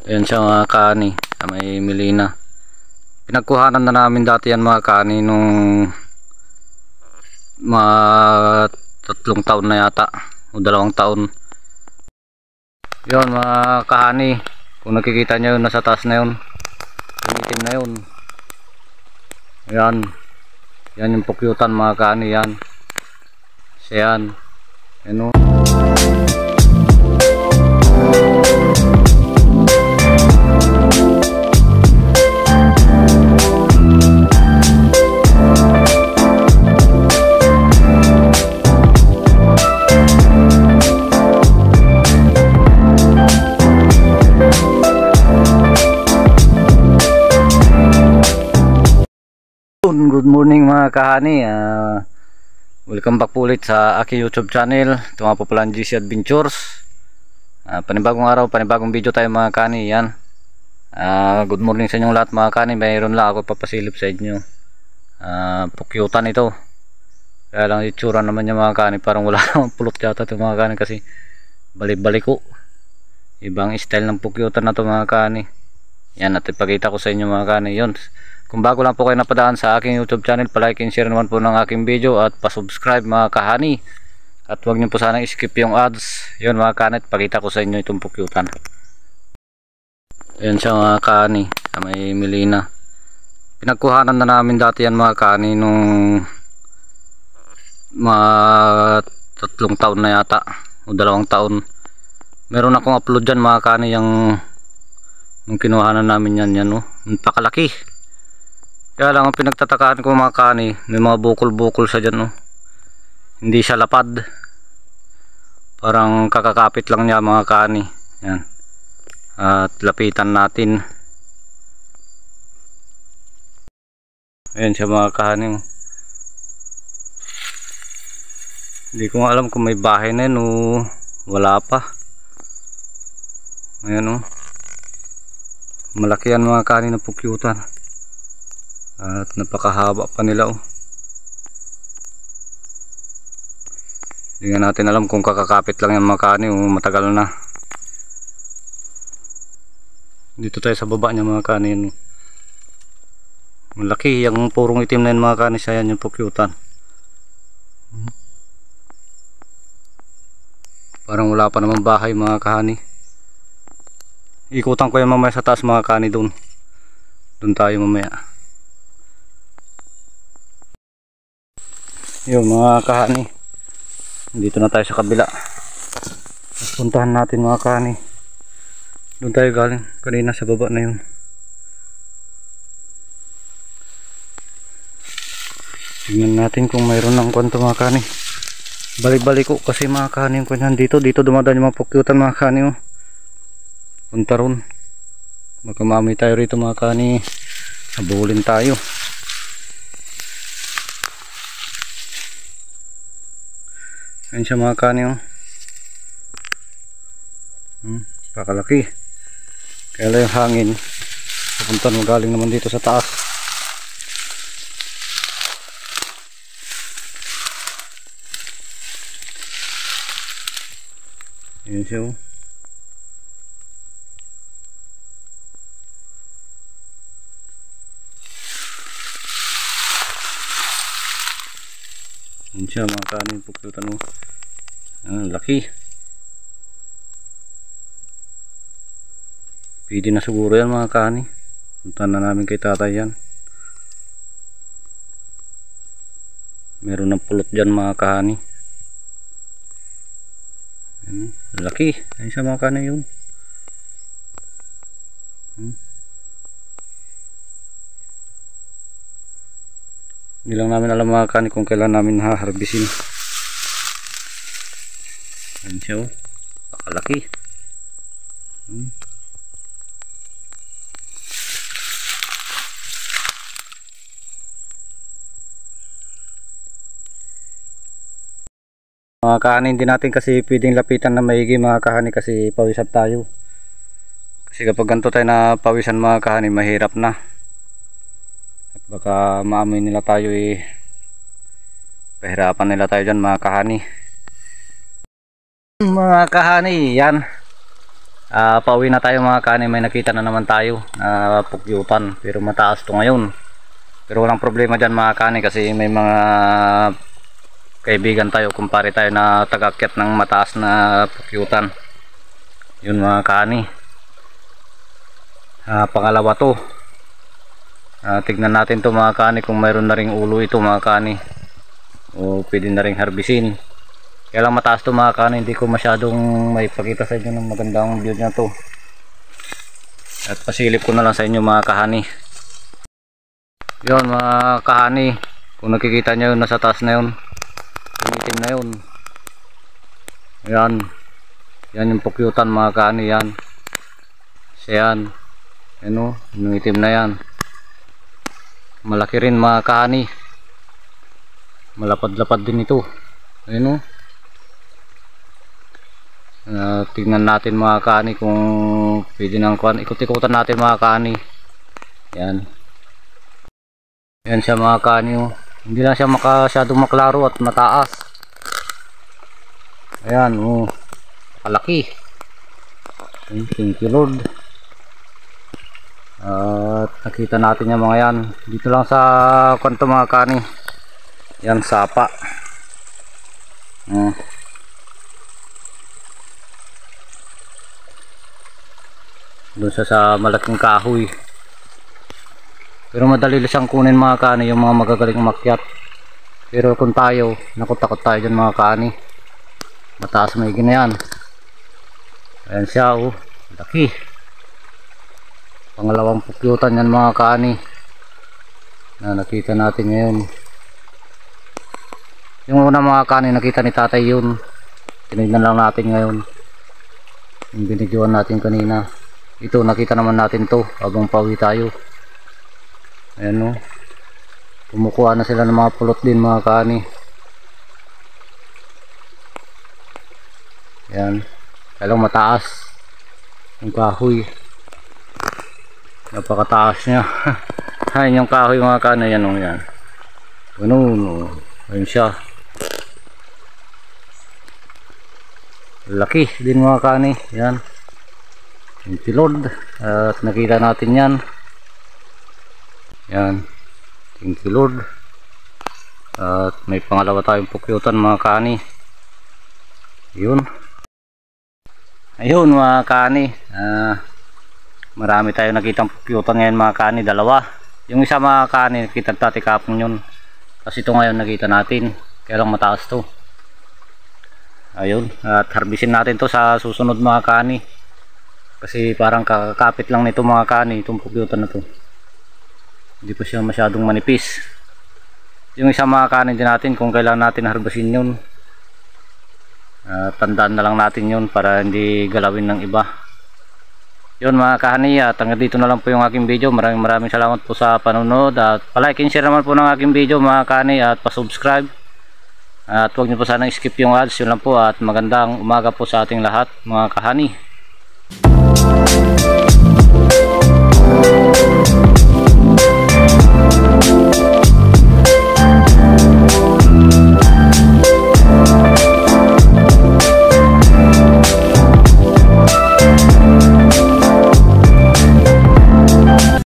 Ayan siya mga kani, may Milina. Pinagkuhanan na namin dati yan mga kani nung mga 3 taon na yata o 2 taon. Yun mga kahani, kung nakikita nyo yun nasa taas na yun, yung itim na yun, yan, yan yung pukyutan mga kahani, yan siya, yan, yan o. Good morning mga kahani, welcome back po ulit sa aking YouTube channel. Ito nga po pala ang GC Adventures. Panibagong araw, panibagong video tayo mga kahani. Yan, good morning sa inyong lahat mga kahani. Mayroon lang ako papasilip sa inyo, pukyutan ito. Kaya lang itsura naman niya mga kahani, parang wala namang pulot yata ito mga kahani, kasi balik-balik ko. Ibang style ng pukyutan na ito mga kahani. Yan, at ipakita ko sa inyo mga kahani. Yun, kung bago lang po kayo napadaan sa aking YouTube channel, palike and share naman po ng aking video at pasubscribe mga kahani. At huwag niyo po sanang skip yung ads. Yun mga kahani, pakita ko sa inyo itong pukyutan. Ayan siya mga kahani, may Milina. Pinagkuhanan na namin dati yan mga kahani nung mga 3 taon na yata o 2 taon. Meron akong upload dyan mga kahani, yung kinuhanan namin yan, yan o, napakalaki. Kaya lang ang pinagtatakaan ko mga kani, may mga bukol-bukol sa dyan, no? Hindi siya lapad, parang kakakapit lang niya mga kani. Yan, at lapitan natin. Ayan siya mga kani. Hindi ko alam kung may bahay na yun o wala pa. Ayan o, malaki yan mga kani na pukyutan. At napakahaba pa nila oh. Hindi nga natin alam kung kakakapit lang yung mga kani o matagal na. Dito tayo sa baba niya mga kani oh. Malaki, yung purong itim na yun mga kani, siya yan yung pukyutan. Parang wala pa naman bahay mga kani. Ikutan ko yan mamaya sa taas mga kani, doon tayo mamaya. Yung mga kahani, dito na tayo sa kabila. Puntahan natin mga kahani. Doon tayo galing kanina sa baba na yun. Tingnan natin kung mayroon ng kwento mga kahani. Balik-balik ko kasi mga kahani yung kwanyan dito. Dito dumadaan yung mga pukyutan mga kahani oh. Punta ron, baka mamay tayo rito mga kahani, habulin tayo. Ayan siya mga kani oh. Pakalaki. Kaya lang yung hangin pupunta magaling naman dito sa taas. Ayan siya oh. Ayan siya mga kani, pukyutan mo. Laki. Pwede na siguro yan mga kani. Puntahan na namin kay tatay yan. Meron ng pulot dyan mga kani. Laki. Ayan siya mga kani yun. Hindi lang namin alam mga kani kung kailan namin haharbisin. Ayan siya oh, pakalaki. Mga kahani, hindi natin kasi pwedeng lapitan na maigi mga kahani, kasi pawisan tayo. Kasi kapag ganito tayo na pawisan mga kahani, mahirap na. At baka maamoy nila tayo eh. Pahirapan nila tayo dyan mga kahani. Mga kahani, yan. Pauwi na tayo mga kani. May nakita na naman tayo na pukyutan, pero mataas to ngayon. Pero walang problema dyan mga kani, kasi may mga kaibigan tayo, kumpare tayo na tagakyat ng mataas na pukyutan. Yun mga kani. Pangalawa to. Tignan natin to mga kani kung mayroon na ring ulo ito mga kani, o pwede na ring harbisin. Kaya lang mataas to mga kani, hindi ko masyadong maipakita sa inyo ng magandang view niya to. At pasilip ko na lang sa inyo mga kahani. Yun mga kahani, kung nakikita nyo yun, nasa taas na yun, itim na yun. Yan, yan yung pukyutan mga kahani. Yan siyan, ano, yung itim na yan. Malaki rin mga kahani, malapad-lapad din ito. Ayun o. Tignan natin mga kaani kung pwede nang ikot-ikutan natin mga kaani. Yan, yan siya mga kaani oh. Hindi lang siya masyadong maklaro at mataas. Ayan oh, kalaki. Thank you Lord. At nakita natin yung mga yan dito lang sa kanto mga kaani. Yan, sapa. Doon sa malaking kahoy. Pero madali siyang kunin mga kani, yung mga magagaling umakyat. Pero kung tayo, nakutakot tayo dyan mga kani. Mataas may ginayan. Ayan siya oh, laki. Pangalawang pukyutan yan mga kani na nakita natin ngayon. Yung una mga kani nakita ni tatay yun, tinignan lang natin ngayon. Yung binidyoan natin kanina, ito nakita naman natin to habang pauwi tayo. Ayan o, kumukuha na sila ng mga pulot din mga kani. Ayan, kailang mataas yung kahoy, napakataas nya. Ayan yung kahoy mga kani. Ayan o, yan, ganun o. Ayan siya, laki din mga kani. Yan, thank you Lord. At nakita natin yan. Yan, thank you Lord. At may pangalawa tayong pukyutan mga kani. Yun, ayun mga kani, marami tayong nakitang pukyutan ngayon mga kani. Dalawa, yung isa mga kani nakita natin kapon yun, kasi ito ngayon nakita natin. Kaya lang mataas to. Ayun, at harbisin natin to sa susunod mga kani, kasi parang kakapit lang nito mga kani, itong pukyutan na to. Hindi pa siya masyadong manipis. Yung isa mga kani din natin, kung kailangan natin harbisin yun, tandaan na lang natin yun para hindi galawin ng iba. Yun mga kani, at hanggang dito na lang po yung aking video. Maraming salamat po sa panonood, at palike and share naman po ng aking video mga kani, at pasubscribe. At huwag niyo po sanang skip yung ads. Yun lang po, at magandang umaga po sa ating lahat mga kahani.